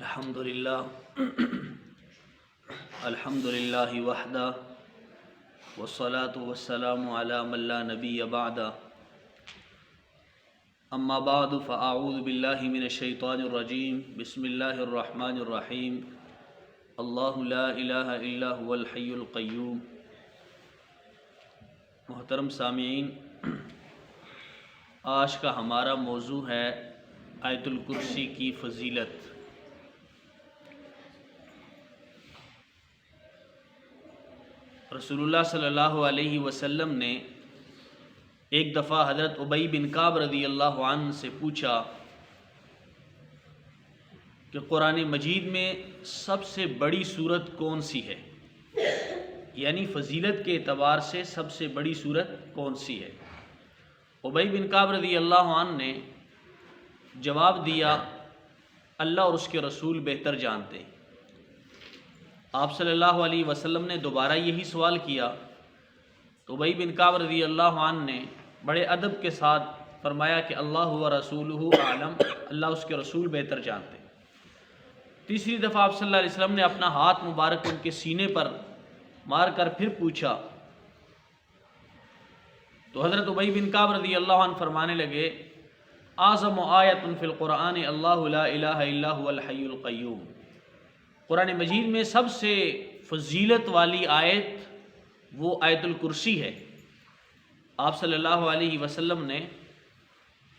الحمدللہ وحدہ والصلاة والسلام علی من لا نبی بعدہ اما بعد فاعوذ باللہ من الشیطان الرجیم بسم اللہ الرحمن الرحیم اللہ لا الہ الا هو الحی القیوم۔ محترم سامعین، آج کا ہمارا موضوع ہے آیت الکرسی کی فضیلت۔ رسول اللہ صلی اللہ علیہ وسلم نے ایک دفعہ حضرت ابی بن کعب رضی اللہ عنہ سے پوچھا کہ قرآن مجید میں سب سے بڑی سورت کون سی ہے، یعنی فضیلت کے اعتبار سے سب سے بڑی سورت کون سی ہے۔ ابی بن کعب رضی اللہ عنہ نے جواب دیا، اللہ اور اس کے رسول بہتر جانتے ہیں۔ آپ صلی اللہ علیہ وسلم نے دوبارہ یہی سوال کیا تو ابی بن کعب رضی اللہ عنہ نے بڑے ادب کے ساتھ فرمایا کہ اللہ و رسولہ اعلم، اللہ اس کے رسول بہتر جانتے ہیں۔ تیسری دفعہ آپ صلی اللہ علیہ وسلم نے اپنا ہاتھ مبارک ان کے سینے پر مار کر پھر پوچھا تو حضرت ابی بن کعب رضی اللہ عنہ فرمانے لگے، اعظم آیۃ فی القرآن اللہ لا الہ الا هو الحی القیوم۔ قرآن مجید میں سب سے فضیلت والی آیت وہ آیت الکرسی ہے۔ آپ صلی اللہ علیہ وسلم نے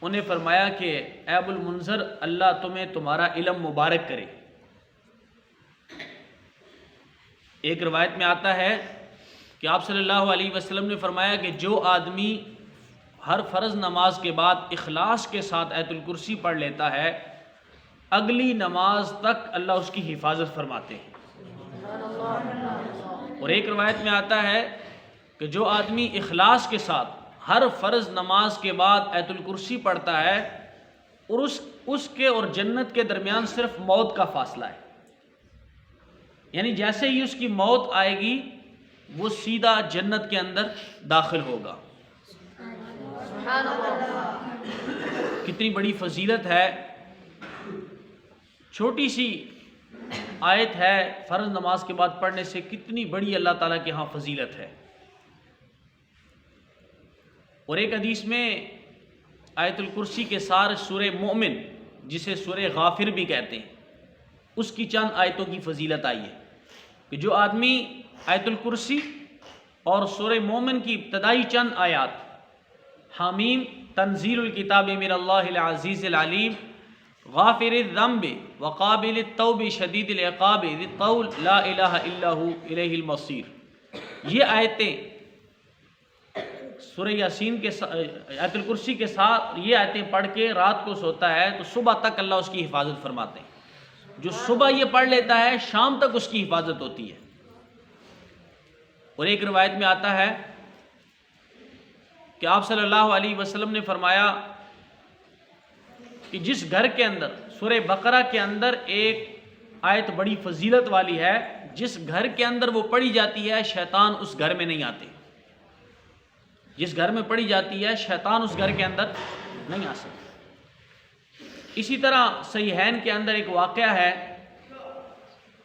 انہیں فرمایا کہ اے ابو المنذر، اللہ تمہیں تمہارا علم مبارک کرے۔ ایک روایت میں آتا ہے کہ آپ صلی اللہ علیہ وسلم نے فرمایا کہ جو آدمی ہر فرض نماز کے بعد اخلاص کے ساتھ آیت الکرسی پڑھ لیتا ہے، اگلی نماز تک اللہ اس کی حفاظت فرماتے ہیں۔ اور ایک روایت میں آتا ہے کہ جو آدمی اخلاص کے ساتھ ہر فرض نماز کے بعد آیت الکرسی پڑھتا ہے اور اس کے اور جنت کے درمیان صرف موت کا فاصلہ ہے، یعنی جیسے ہی اس کی موت آئے گی وہ سیدھا جنت کے اندر داخل ہوگا۔ کتنی بڑی فضیلت ہے، چھوٹی سی آیت ہے، فرض نماز کے بعد پڑھنے سے کتنی بڑی اللہ تعالیٰ کے ہاں فضیلت ہے۔ اور ایک حدیث میں آیت الکرسی کے ساتھ سورہ مومن، جسے سورہ غافر بھی کہتے ہیں، اس کی چند آیتوں کی فضیلت آئی ہے کہ جو آدمی آیت الکرسی اور سورہ مومن کی ابتدائی چند آیات، حامیم تنزیل الکتاب من اللہ العزیز العلیم غافر الذنب وقابل التوب شدید العقاب ذی الطول لا الہ الا ہو الیہ المصیر، یہ آیتیں سورہ یاسین کے آیت الکرسی کے ساتھ یہ آیتیں پڑھ کے رات کو سوتا ہے تو صبح تک اللہ اس کی حفاظت فرماتے ہیں۔ جو صبح یہ پڑھ لیتا ہے شام تک اس کی حفاظت ہوتی ہے۔ اور ایک روایت میں آتا ہے کہ آپ صلی اللہ علیہ وسلم نے فرمایا کہ جس گھر کے اندر سورہ بقرہ کے اندر ایک آیت بڑی فضیلت والی ہے، جس گھر کے اندر وہ پڑھی جاتی ہے شیطان اس گھر میں نہیں آتے۔ جس گھر میں پڑھی جاتی ہے شیطان اس گھر کے اندر نہیں آ سکتا۔ اسی طرح صحیحین کے اندر ایک واقعہ ہے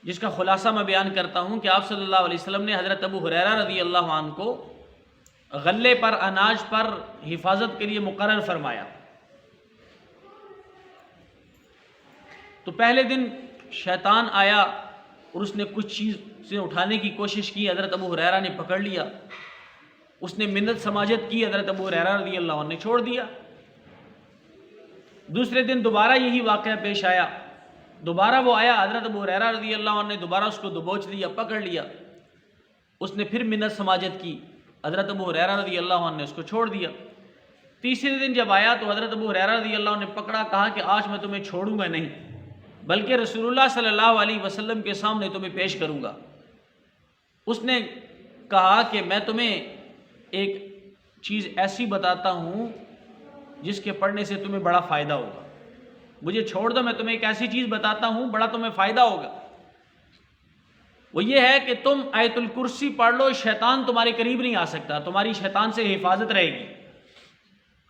جس کا خلاصہ میں بیان کرتا ہوں کہ آپ صلی اللہ علیہ وسلم نے حضرت ابو ہریرہ رضی اللہ عنہ کو غلے پر، اناج پر حفاظت کے لیے مقرر فرمایا۔ تو پہلے دن شیطان آیا اور اس نے کچھ چیزیں اٹھانے کی کوشش کی، حضرت ابو ہریرہ نے پکڑ لیا، اس نے منت سماجت کی، حضرت ابو ہریرہ رضی اللہ عنہ نے چھوڑ دیا۔ دوسرے دن دوبارہ یہی واقعہ پیش آیا، دوبارہ وہ آیا، حضرت ابو ہریرہ رضی اللہ عنہ نے دوبارہ اس کو دبوچ لیا، پکڑ لیا، اس نے پھر منت سماجت کی، حضرت ابو ہریرہ رضی اللہ عنہ نے اس کو چھوڑ دیا۔ تیسرے دن جب آیا تو حضرت ابو ہریرہ رضی اللہ عنہ نے پکڑا، کہا کہ آج میں تمہیں چھوڑوں گا نہیں، بلکہ رسول اللہ صلی اللہ علیہ وسلم کے سامنے تمہیں پیش کروں گا۔ اس نے کہا کہ میں تمہیں ایک چیز ایسی بتاتا ہوں جس کے پڑھنے سے تمہیں بڑا فائدہ ہوگا، مجھے چھوڑ دو، میں تمہیں ایک ایسی چیز بتاتا ہوں بڑا تمہیں فائدہ ہوگا۔ وہ یہ ہے کہ تم آیت الکرسی پڑھ لو، شیطان تمہارے قریب نہیں آ سکتا، تمہاری شیطان سے حفاظت رہے گی۔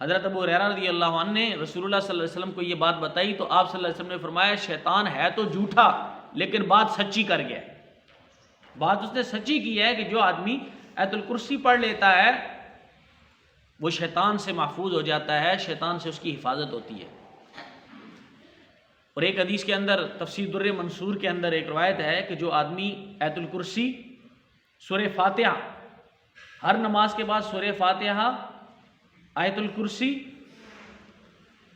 حضرت ابو ہریرہ رضی اللہ عنہ نے رسول اللہ صلی اللہ علیہ وسلم کو یہ بات بتائی تو آپ صلی اللہ علیہ وسلم نے فرمایا شیطان ہے تو جھوٹا لیکن بات سچی کر گیا، بات اس نے سچی کی ہے کہ جو آدمی آیت الکرسی پڑھ لیتا ہے وہ شیطان سے محفوظ ہو جاتا ہے، شیطان سے اس کی حفاظت ہوتی ہے۔ اور ایک حدیث کے اندر تفسیر در منصور کے اندر ایک روایت ہے کہ جو آدمی آیت الکرسی، سورہ فاتحہ، ہر نماز کے بعد سورہ فاتحہ، آیت الکرسی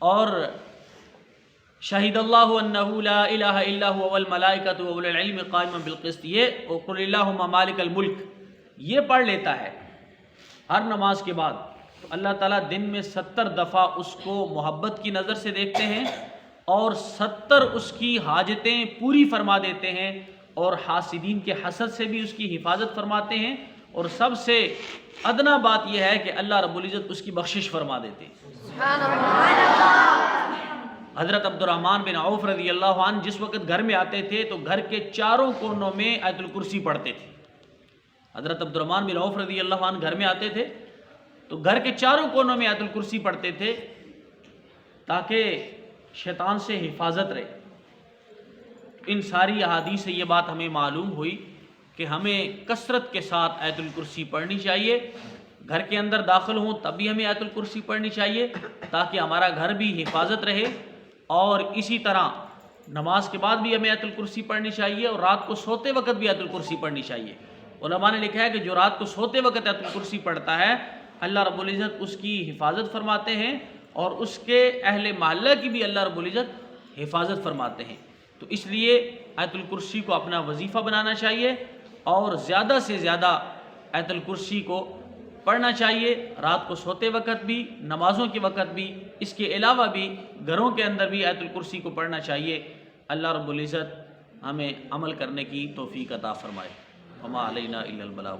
اور شہید اللہ انہ لا الہ الا هو والملائکۃ واولو العلم قائما بالقسط، یہ قل اللہم مالک الملک، یہ پڑھ لیتا ہے ہر نماز کے بعد، تو اللہ تعالیٰ دن میں 70 دفعہ اس کو محبت کی نظر سے دیکھتے ہیں اور 70 اس کی حاجتیں پوری فرما دیتے ہیں، اور حاسدین کے حسد سے بھی اس کی حفاظت فرماتے ہیں، اور سب سے ادنا بات یہ ہے کہ اللہ رب العزت اس کی بخشش فرما دیتے ہیں۔ سبحان اللہ۔ حضرت عبد الرحمن بن عوف رضی اللہ عنہ جس وقت گھر میں آتے تھے تو گھر کے چاروں کونوں میں آیت الکرسی پڑھتے تھے۔ حضرت عبد الرحمن بن عوف رضی اللہ عنہ گھر میں آتے تھے تو گھر کے چاروں کونوں میں آیت الکرسی پڑھتے تھے تاکہ شیطان سے حفاظت رہے۔ ان ساری احادیث سے یہ بات ہمیں معلوم ہوئی کہ ہمیں کثرت کے ساتھ آیت الکرسی پڑھنی چاہیے، گھر کے اندر داخل ہوں تب بھی ہمیں آیت الکرسی پڑھنی چاہیے تاکہ ہمارا گھر بھی حفاظت رہے، اور اسی طرح نماز کے بعد بھی ہمیں آیت الکرسی پڑھنی چاہیے، اور رات کو سوتے وقت بھی آیت الکرسی پڑھنی چاہیے۔ علماء نے لکھا ہے کہ جو رات کو سوتے وقت آیت الکرسی پڑھتا ہے اللہ رب العزت اس کی حفاظت فرماتے ہیں، اور اس کے اہل محلہ کی بھی اللہ رب العزت حفاظت فرماتے ہیں۔ تو اس لیے آیت الکرسی کو اپنا وظیفہ بنانا چاہیے اور زیادہ سے زیادہ آیت الکرسی کو پڑھنا چاہیے، رات کو سوتے وقت بھی، نمازوں کے وقت بھی، اس کے علاوہ بھی گھروں کے اندر بھی آیت الکرسی کو پڑھنا چاہیے۔ اللہ رب العزت ہمیں عمل کرنے کی توفیق عطا فرمائے۔ وما علینا الا البلاغ۔